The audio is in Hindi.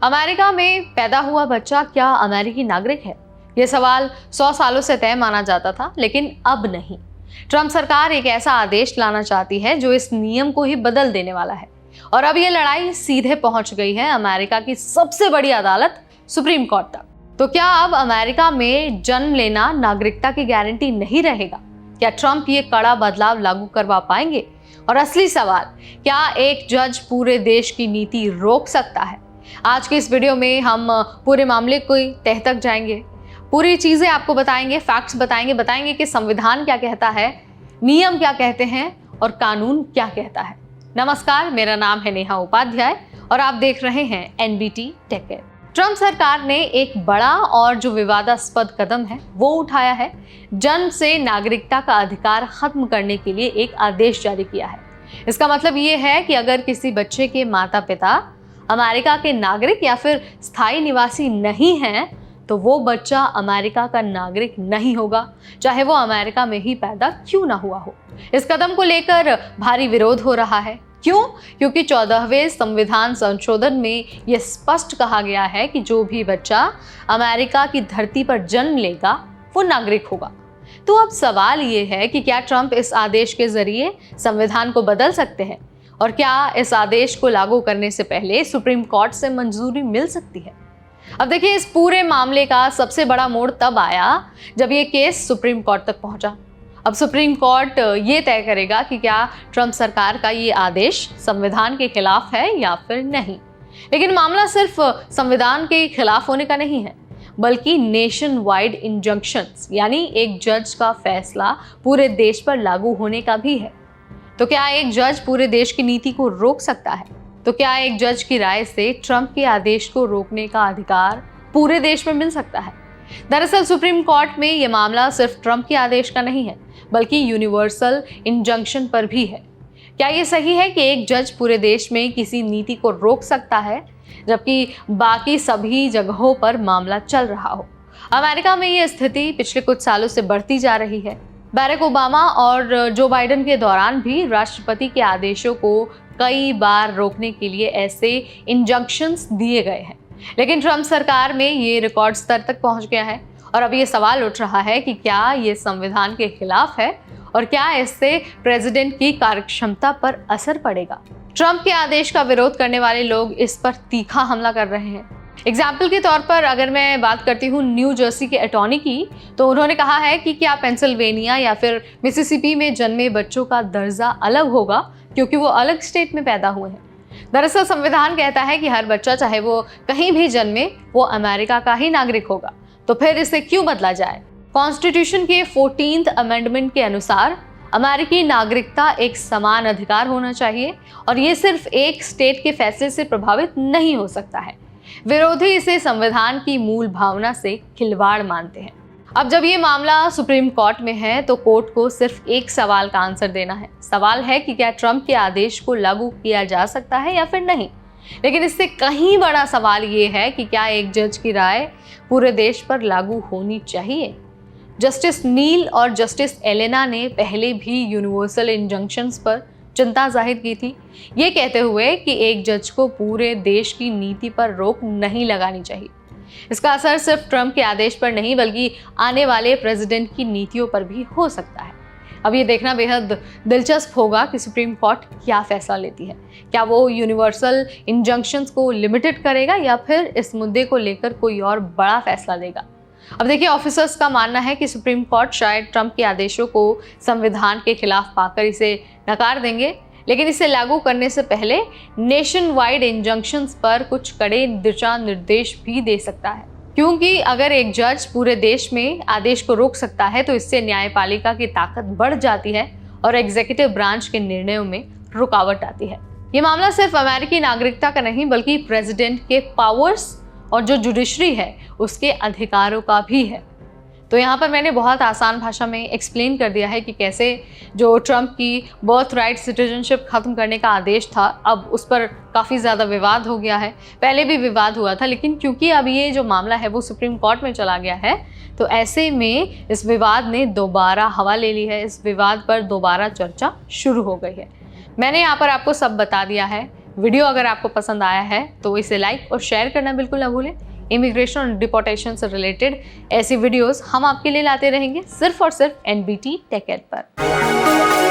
अमेरिका में पैदा हुआ बच्चा क्या अमेरिकी नागरिक है? यह सवाल 100 सालों से तय माना जाता था, लेकिन अब नहीं। ट्रंप सरकार एक ऐसा आदेश लाना चाहती है जो इस नियम को ही बदल देने वाला है। और अब यह लड़ाई सीधे पहुंच गई है अमेरिका की सबसे बड़ी अदालत सुप्रीम कोर्ट तक। तो क्या अब अमेरिका में जन्म लेना नागरिकता की गारंटी नहीं रहेगा? क्या ट्रंप ये कड़ा बदलाव लागू करवा पाएंगे? और असली सवाल, क्या एक जज पूरे देश की नीति रोक सकता है? आज के इस वीडियो में हम पूरे मामले को तह तक जाएंगे, पूरी चीजें आपको बताएंगे, फैक्ट्स बताएंगे कि संविधान क्या कहता है, नियम क्या कहते हैं और कानून क्या कहता है। नमस्कार, मेरा नाम है नेहा उपाध्याय और आप देख रहे हैं एनबीटी टेक। ट्रंप सरकार ने एक बड़ा और जो विवादास्पद कदम है वो उठाया है। जन्म से नागरिकता का अधिकार खत्म करने के लिए एक आदेश जारी किया है। इसका मतलब ये है कि अगर किसी बच्चे के माता पिता अमेरिका के नागरिक या फिर स्थायी निवासी नहीं हैं, तो वो बच्चा अमेरिका का नागरिक नहीं होगा, चाहे वो अमेरिका में ही पैदा क्यों ना हुआ हो। इस कदम को लेकर भारी विरोध हो रहा है। क्यों? क्योंकि 14वें संविधान संशोधन में यह स्पष्ट कहा गया है कि जो भी बच्चा अमेरिका की धरती पर जन्म लेगा वो नागरिक होगा। तो अब सवाल ये है कि क्या ट्रंप इस आदेश के जरिए संविधान को बदल सकते हैं और क्या इस आदेश को लागू करने से पहले सुप्रीम कोर्ट से मंजूरी मिल सकती है? अब देखिए, इस पूरे मामले का सबसे बड़ा मोड़ तब आया जब ये केस सुप्रीम कोर्ट तक पहुंचा। अब सुप्रीम कोर्ट ये तय करेगा कि क्या ट्रंप सरकार का ये आदेश संविधान के खिलाफ है या फिर नहीं। लेकिन मामला सिर्फ संविधान के खिलाफ होने का नहीं है, बल्कि नेशन वाइड इंजंक्शंस यानी एक जज का फैसला पूरे देश पर लागू होने का भी है। तो क्या एक जज पूरे देश की नीति को रोक सकता है? तो क्या एक जज की राय से ट्रंप के आदेश को रोकने का अधिकार पूरे देश में मिल सकता है? दरअसल सुप्रीम कोर्ट में यह मामला सिर्फ ट्रंप के आदेश का नहीं है, बल्कि यूनिवर्सल इंजंक्शन पर भी है। क्या ये सही है कि एक जज पूरे देश में किसी नीति को रोक सकता है, जबकि बाकी सभी जगहों पर मामला चल रहा हो? अमेरिका में ये स्थिति पिछले कुछ सालों से बढ़ती जा रही है। बैरक ओबामा और जो बाइडेन के दौरान भी राष्ट्रपति के आदेशों को कई बार रोकने के लिए ऐसे इंजंक्शंस दिए गए हैं, लेकिन ट्रंप सरकार में ये रिकॉर्ड स्तर तक पहुंच गया है। और अब ये सवाल उठ रहा है कि क्या ये संविधान के खिलाफ है और क्या इससे प्रेसिडेंट की कार्यक्षमता पर असर पड़ेगा। ट्रंप के आदेश का विरोध करने वाले लोग इस पर तीखा हमला कर रहे हैं। एग्जाम्पल के तौर पर अगर मैं बात करती हूँ न्यू जर्सी के अटॉर्नी की, तो उन्होंने कहा है कि क्या पेंसिल्वेनिया या फिर मिसिसिपी में जन्मे बच्चों का दर्जा अलग होगा क्योंकि वो अलग स्टेट में पैदा हुए हैं। दरअसल संविधान कहता है कि हर बच्चा चाहे वो कहीं भी जन्मे वो अमेरिका का ही नागरिक होगा, तो फिर इसे क्यों बदला जाए? कॉन्स्टिट्यूशन के 14th अमेंडमेंट के अनुसार अमेरिकी नागरिकता एक समान अधिकार होना चाहिए और ये सिर्फ एक स्टेट के फैसले से प्रभावित नहीं हो सकता है। विरोधी इसे संविधान की मूल भावना से खिलवाड़ मानते हैं। अब जब ये मामला सुप्रीम कोर्ट में है तो कोर्ट को सिर्फ एक सवाल का आंसर देना है। सवाल है कि क्या ट्रंप के आदेश को लागू किया जा सकता है या फिर नहीं। लेकिन इससे कहीं बड़ा सवाल ये है कि क्या एक जज की राय पूरे देश पर लागू होनी चाहिए। जस्टिस नील और जस्टिस एलेना ने पहले भी यूनिवर्सल इंजंक्शंस पर चिंता जाहिर की थी, ये कहते हुए कि एक जज को पूरे देश की नीति पर रोक नहीं लगानी चाहिए। इसका असर सिर्फ ट्रंप के आदेश पर नहीं बल्कि आने वाले प्रेसिडेंट की नीतियों पर भी हो सकता है। अब ये देखना बेहद दिलचस्प होगा कि सुप्रीम कोर्ट क्या फैसला लेती है। क्या वो यूनिवर्सल इंजंक्शंस को लिमिटेड करेगा या फिर इस मुद्दे को लेकर कोई और बड़ा फैसला लेगा? अब देखिए, ऑफिसर्स का मानना है कि सुप्रीम कोर्ट शायद ट्रंप के आदेशों को संविधान के खिलाफ पाकर इसे नकार देंगे, लेकिन इसे लागू करने से पहले नेशन वाइड इंजंक्शंस पर कुछ कड़े दिशा निर्देश भी दे सकता है। क्योंकि अगर एक जज पूरे देश में आदेश को रोक सकता है तो इससे न्यायपालिका की ताकत बढ़ जाती है और एग्जीक्यूटिव ब्रांच के निर्णयों में रुकावट आती है। ये मामला सिर्फ अमेरिकी नागरिकता का नहीं बल्कि प्रेसिडेंट के पावर्स और जो जुडिशरी है उसके अधिकारों का भी है। तो यहाँ पर मैंने बहुत आसान भाषा में एक्सप्लेन कर दिया है कि कैसे जो ट्रंप की बर्थ राइट सिटीजनशिप खत्म करने का आदेश था, अब उस पर काफ़ी ज़्यादा विवाद हो गया है। पहले भी विवाद हुआ था, लेकिन क्योंकि अब ये जो मामला है वो सुप्रीम कोर्ट में चला गया है, तो ऐसे में इस विवाद ने दोबारा हवा ले ली है। इस विवाद पर दोबारा चर्चा शुरू हो गई है। मैंने यहाँ पर आपको सब बता दिया है, वीडियो अगर आपको पसंद आया है तो इसे लाइक और शेयर करना बिल्कुल ना भूलें। इमिग्रेशन और डिपोर्टेशन से रिलेटेड ऐसी वीडियोस हम आपके लिए लाते रहेंगे सिर्फ और सिर्फ NBT टेक एड पर।